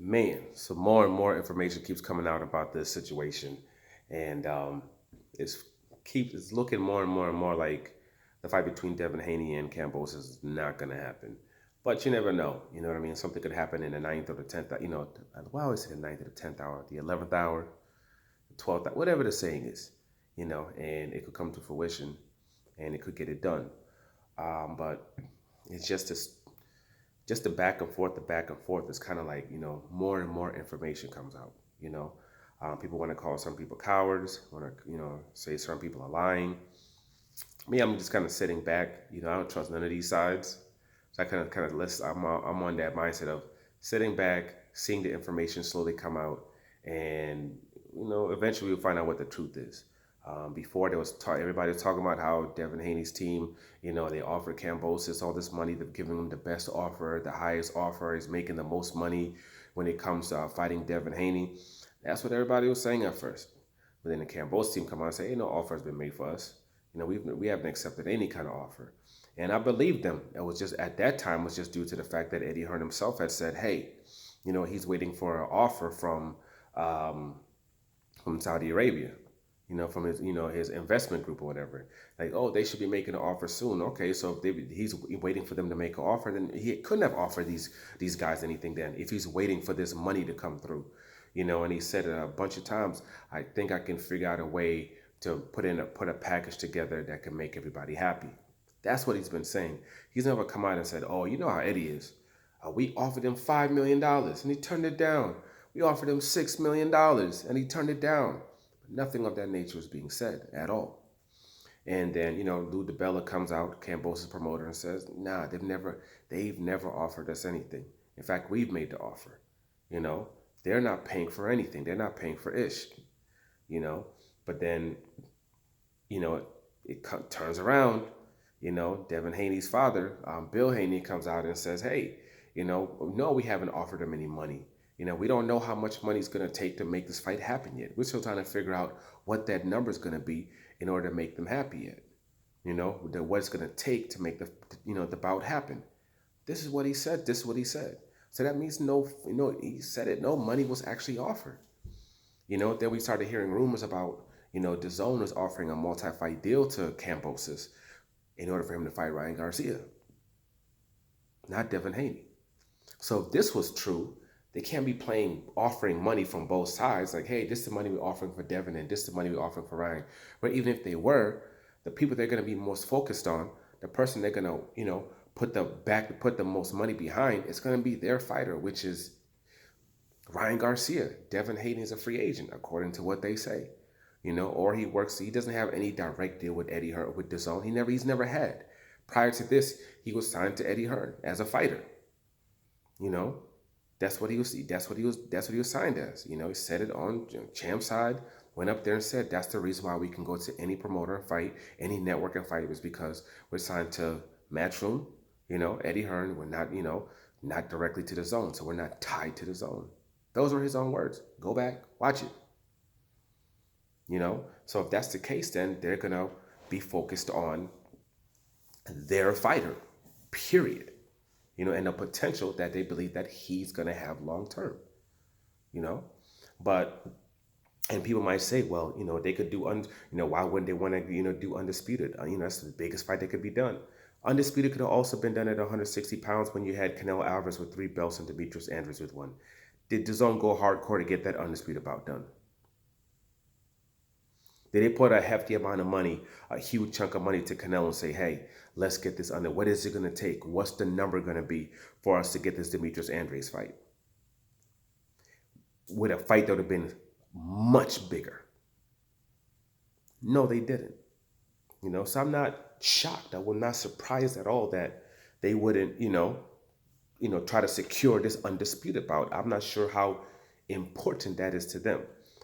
Man, so more and more information keeps coming out about this situation, and it's it's looking more and more and more like the fight between Devin Haney and Kambosos is not going to happen. But you never know. You know what I mean? Something could happen in the ninth or the tenth. You know, well, I always say the ninth or the 10th hour, the 11th hour, the 12th, whatever the saying is. You know, and it could come to fruition, and it could get it done. But it's just the back and forth, the back and forth is kind of like, more and more information comes out. You know, people want to call some people cowards, want to, say some people are lying. Me, I'm just kind of sitting back. You know, I don't trust none of these sides. So I kind of list. I'm on that mindset of sitting back, seeing the information slowly come out, and eventually we'll find out what the truth is. Before there was everybody was talking about how Devin Haney's team, they offered Kambosos all this money. They're giving him the best offer, the highest offer. He's making the most money when it comes to fighting Devin Haney. That's what everybody was saying at first. But then the Kambosos team come out and say, no offer has been made for us. We haven't accepted any kind of offer. And I believed them. It was just at that time was just due to the fact that Eddie Hearn himself had said, hey, he's waiting for an offer um, from Saudi Arabia, from his investment group or whatever. Like, oh, they should be making an offer soon. Okay, so if he's waiting for them to make an offer, then he couldn't have offered these guys anything then if he's waiting for this money to come through. And he said it a bunch of times. I think I can figure out a way to put a package together that can make everybody happy. That's what he's been saying. He's never come out and said, "Oh, you know how Eddie is. We offered him $5 million and he turned it down. We offered him $6 million and he turned it down." But nothing of that nature is being said at all. And then Lou DiBella comes out, Kambosos' promoter, and says, "Nah, they've never offered us anything. In fact, we've made the offer. You know, they're not paying for anything. They're not paying for ish. You know, but then you know, it turns around. Devin Haney's father, Bill Haney, comes out and says, "Hey, no, we haven't offered him any money. We don't know how much money it's going to take to make this fight happen yet. We're still trying to figure out what that number is going to be in order to make them happy yet. What it's going to take to make the bout happen." This is what he said. This is what he said. So that means no, he said it. No money was actually offered. Then we started hearing rumors about, DAZN was offering a multi-fight deal to Kambosos in order for him to fight Ryan Garcia, not Devin Haney. So if this was true, they can't be offering money from both sides. Like, hey, this is the money we're offering for Devin and this is the money we're offering for Ryan. But even if they were, the people they're going to be most focused on, the person they're going to, put the most money behind, it's going to be their fighter, which is Ryan Garcia. Devin Haney is a free agent, according to what they say. Or he doesn't have any direct deal with Eddie Hearn, with DAZN. He's never had. Prior to this, he was signed to Eddie Hearn as a fighter. You know, that's what he was signed as. He said it on Champ side, went up there and said that's the reason why we can go to any promoter and fight, any network and fight, was because we're signed to Matchroom, Eddie Hearn. We're not, not directly to DAZN, so we're not tied to DAZN. Those were his own words. Go back, watch it. So if that's the case, then they're gonna be focused on their fighter, period. And the potential that they believe that he's gonna have long term. You know, but and people might say, well, they could do why wouldn't they want to do undisputed? That's the biggest fight that could be done. Undisputed could have also been done at 160 pounds when you had Canelo Alvarez with 3 belts and Demetrius Andrews with one. Did DAZN go hardcore to get that undisputed bout done? Did they put a hefty amount of money, a huge chunk of money to Canelo and say, hey, let's get this under? What is it going to take? What's the number going to be for us to get this Demetrius Andrews fight? With a fight that would have been much bigger. No, they didn't. So I'm not shocked. I was not surprised at all that they wouldn't, try to secure this undisputed bout. I'm not sure how important that is to them.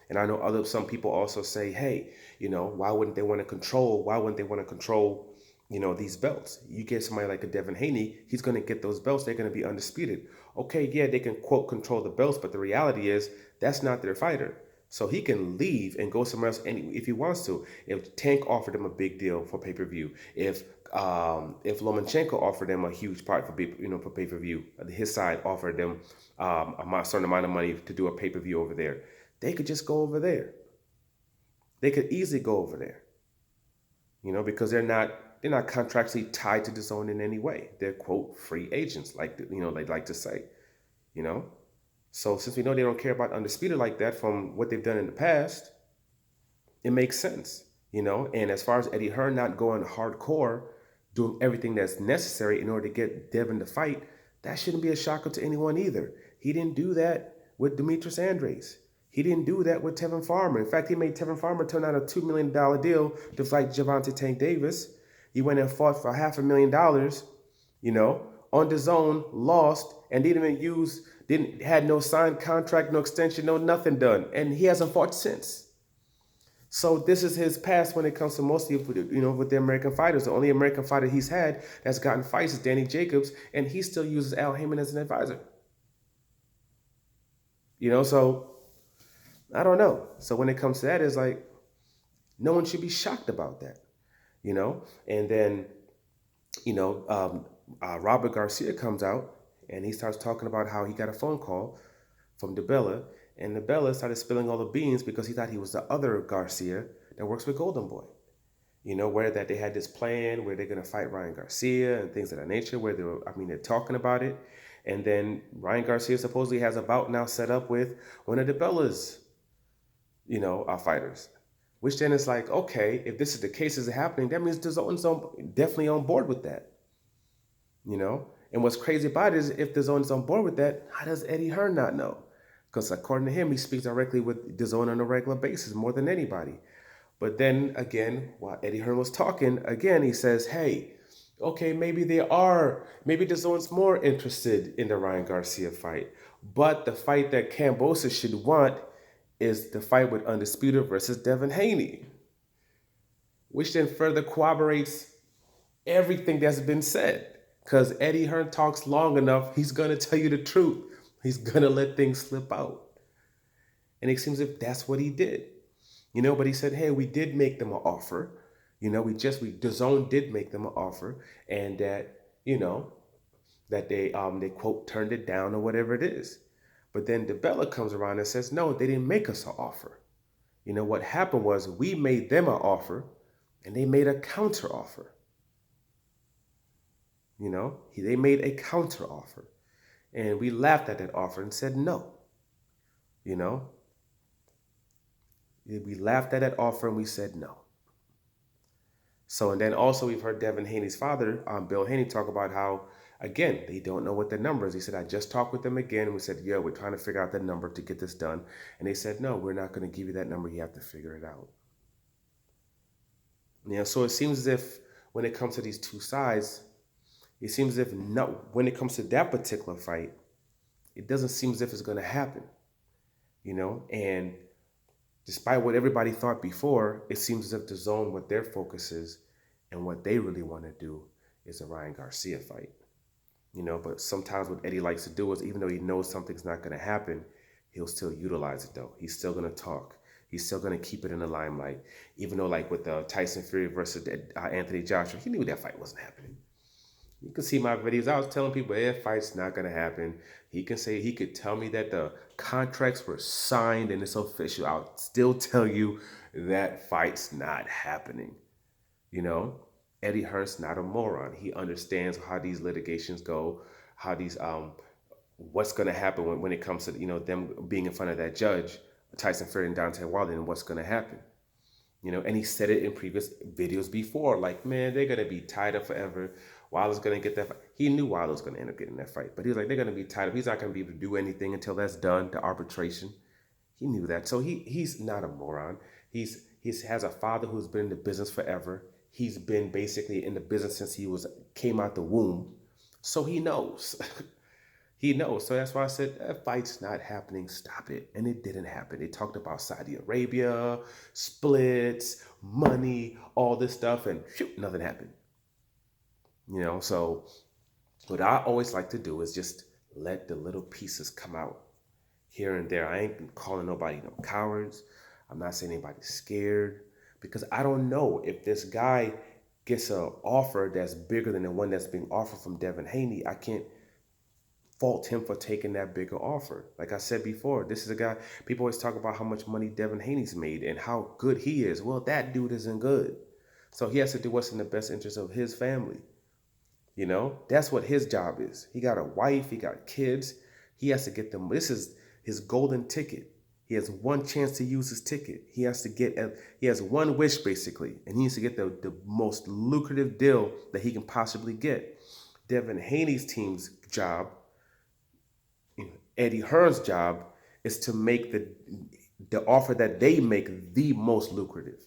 And I know some people also say, hey, why wouldn't they want to control? Why wouldn't they want to control, these belts? You get somebody like a Devin Haney, he's going to get those belts. They're going to be undisputed. Okay, yeah, they can quote control the belts, but the reality is that's not their fighter. So he can leave and go somewhere else if he wants to. If Tank offered him a big deal for pay-per-view, if if Lomachenko offered them a huge part for for pay per view, his side offered them a certain amount of money to do a pay per view over there, they could just go over there. They could easily go over there, because they're not contractually tied to the zone in any way. They're quote free agents, like they like to say, you know. So since we know they don't care about Undisputed like that from what they've done in the past, it makes sense. And as far as Eddie Hearn not going hardcore, doing everything that's necessary in order to get Devin to fight, that shouldn't be a shocker to anyone either. He didn't do that with Demetrius Andres. He didn't do that with Tevin Farmer. In fact, he made Tevin Farmer turn out a $2 million deal to fight Gervonta Tank Davis. He went and fought for $500,000, on the zone, lost, and had no signed contract, no extension, no nothing done. And he hasn't fought since. So this is his past when it comes to mostly, with the American fighters. The only American fighter he's had that's gotten fights is Danny Jacobs, and he still uses Al Heyman as an advisor. So I don't know. So when it comes to that, it's like no one should be shocked about that, And then, Robert Garcia comes out and he starts talking about how he got a phone call from DeBella, and DeBella started spilling all the beans because he thought he was the other Garcia that works with Golden Boy. Where that they had this plan where they're going to fight Ryan Garcia and things of that nature, where they're talking about it. And then Ryan Garcia supposedly has a bout now set up with one of DeBella's, fighters. Which then is like, okay, if this is the case, is happening, that means DAZN's definitely on board with that. And what's crazy about it is if DAZN is on board with that, how does Eddie Hearn not know? Because according to him, he speaks directly with DAZN on a regular basis more than anybody. But then again, while Eddie Hearn was talking, again, he says, hey, okay, maybe DAZN's more interested in the Ryan Garcia fight. But the fight that Kambosos should want is the fight with Undisputed versus Devin Haney, which then further corroborates everything that's been said. Because Eddie Hearn talks long enough, he's going to tell you the truth. He's going to let things slip out. And it seems as if that's what he did. But he said, hey, we did make them an offer. DAZN did make them an offer. And that, that they quote, turned it down or whatever it is. But then DeBella comes around and says, no, they didn't make us an offer. What happened was we made them an offer and they made a counter offer. They made a counter offer. And we laughed at that offer and said no. We laughed at that offer and we said no. So, and then also we've heard Devin Haney's father, Bill Haney, talk about how, again, they don't know what the number is. He said, I just talked with them again. And we said, yeah, we're trying to figure out the number to get this done. And they said, no, we're not going to give you that number. You have to figure it out. So it seems as if when it comes to these two sides, it seems as if when it comes to that particular fight, it doesn't seem as if it's going to happen, and despite what everybody thought before, it seems as if DAZN, what their focus is and what they really want to do is a Ryan Garcia fight, but sometimes what Eddie likes to do is, even though he knows something's not going to happen, he'll still utilize it though. He's still going to talk. He's still going to keep it in the limelight, even though like with the Tyson Fury versus Anthony Joshua, he knew that fight wasn't happening. You can see my videos. I was telling people that fight's not going to happen. He could tell me that the contracts were signed and it's official. I'll still tell you that fight's not happening. Eddie Hearn's not a moron. He understands how these litigations go, how these what's going to happen when it comes to them being in front of that judge, Tyson Fury and Deontay Wilder, and what's going to happen. And he said it in previous videos before, like, man, they're going to be tied up forever. Wilder's going to get that fight. He knew Wilder was going to end up getting that fight, but he was like, they're going to be tied up. He's not going to be able to do anything until that's done, the arbitration. He knew that. So he's not a moron. He has a father who's been in the business forever. He's been basically in the business since he came out the womb. So he knows. He knows. So that's why I said, that fight's not happening. Stop it. And it didn't happen. They talked about Saudi Arabia, splits, money, all this stuff, and shoot, nothing happened. So what I always like to do is just let the little pieces come out here and there. I ain't calling nobody no cowards. I'm not saying anybody's scared, because I don't know if this guy gets an offer that's bigger than the one that's being offered from Devin Haney, I can't fault him for taking that bigger offer. Like I said before, this is a guy, people always talk about how much money Devin Haney's made and how good he is. Well, that dude isn't good. So he has to do what's in the best interest of his family. That's what his job is. He got a wife, he got kids. He has to get them. This is his golden ticket. He has one chance to use his ticket. He has one wish basically, and he needs to get the most lucrative deal that he can possibly get. Devin Haney's team's job, Eddie Hearn's job, is to make the offer that they make the most lucrative,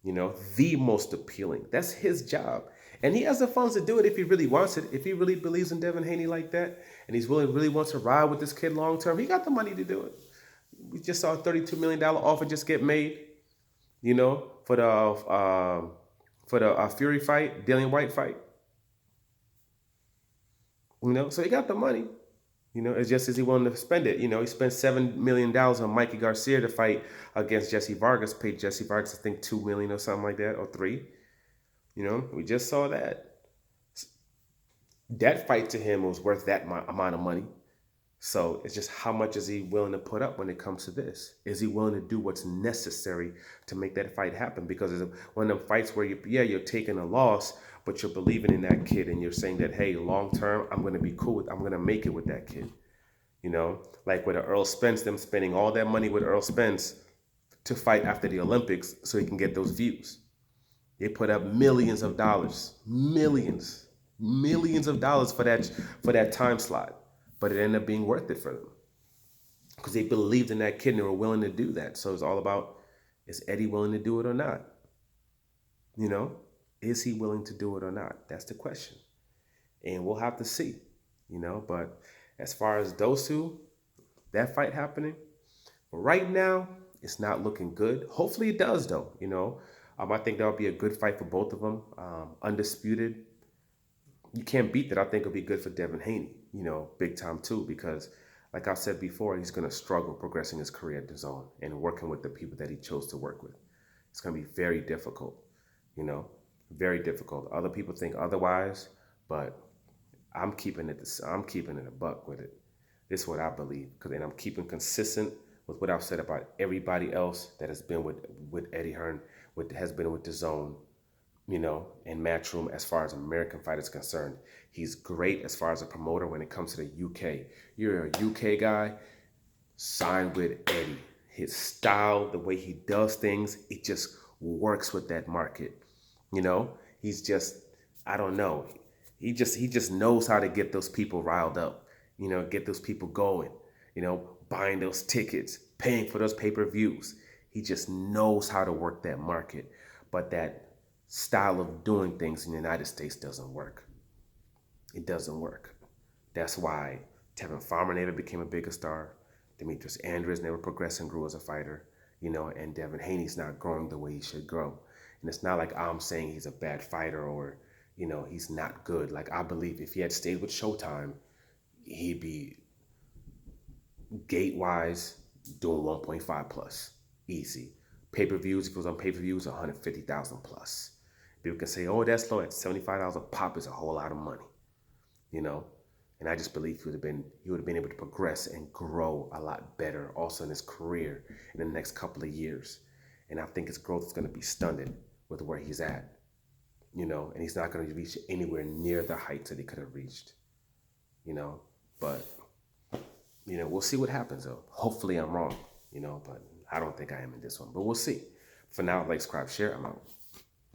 the most appealing. That's his job. And he has the funds to do it if he really wants it. If he really believes in Devin Haney like that, and he's really wants to ride with this kid long term, he got the money to do it. We just saw a $32 million offer just get made, for the Fury fight, Dillian White fight. So he got the money. It's just as he willing to spend it. He spent $7 million on Mikey Garcia to fight against Jesse Vargas. Paid Jesse Vargas, I think, $2 million or something like that, or $3. We just saw that. That fight to him was worth that amount of money. So it's just how much is he willing to put up when it comes to this? Is he willing to do what's necessary to make that fight happen? Because it's one of them fights where you're taking a loss, but you're believing in that kid and you're saying that, hey, long term, I'm going to be cool I'm going to make it with that kid. Like with Earl Spence, them spending all that money with Earl Spence to fight after the Olympics so he can get those views. They put up millions of dollars for that time slot. But it ended up being worth it for them because they believed in that kid and they were willing to do that. So it's all about, is Eddie willing to do it or not? Is he willing to do it or not? That's the question. And we'll have to see, But as far as those two, that fight happening, right now, it's not looking good. Hopefully it does, though, I think that'll be a good fight for both of them. Undisputed. You can't beat that. I think it'll be good for Devin Haney, big time too, because like I said before, he's going to struggle progressing his career at the zone and working with the people that he chose to work with. It's going to be very difficult, very difficult. Other people think otherwise, but I'm keeping it a buck with it. This is what I believe, and I'm keeping consistent with what I've said about everybody else that has been with Eddie Hearn, has been with the zone, and Matchroom as far as American fight is concerned. He's great as far as a promoter when it comes to the UK. You're a UK guy, sign with Eddie. His style, the way he does things, it just works with that market. He's just, I don't know. He just knows how to get those people riled up, get those people going, buying those tickets, paying for those pay-per-views. He just knows how to work that market. But that style of doing things in the United States doesn't work. It doesn't work. That's why Tevin Farmer never became a bigger star. Demetrius Andrews never progressed and grew as a fighter, and Devin Haney's not growing the way he should grow. And it's not like I'm saying he's a bad fighter or, he's not good. Like, I believe if he had stayed with Showtime, he'd be gate-wise doing 1.5 plus, easy. Pay-per-views, if it was on pay-per-views, 150,000 plus. People can say, oh, that's low. At $75 a pop is a whole lot of money, And I just believe he would have been able to progress and grow a lot better also in his career in the next couple of years. And I think his growth is going to be stunted with where he's at, and he's not going to reach anywhere near the heights that he could have reached, But, we'll see what happens, though. Hopefully I'm wrong, but I don't think I am in this one. But we'll see. For now, like, subscribe, share. I'm out.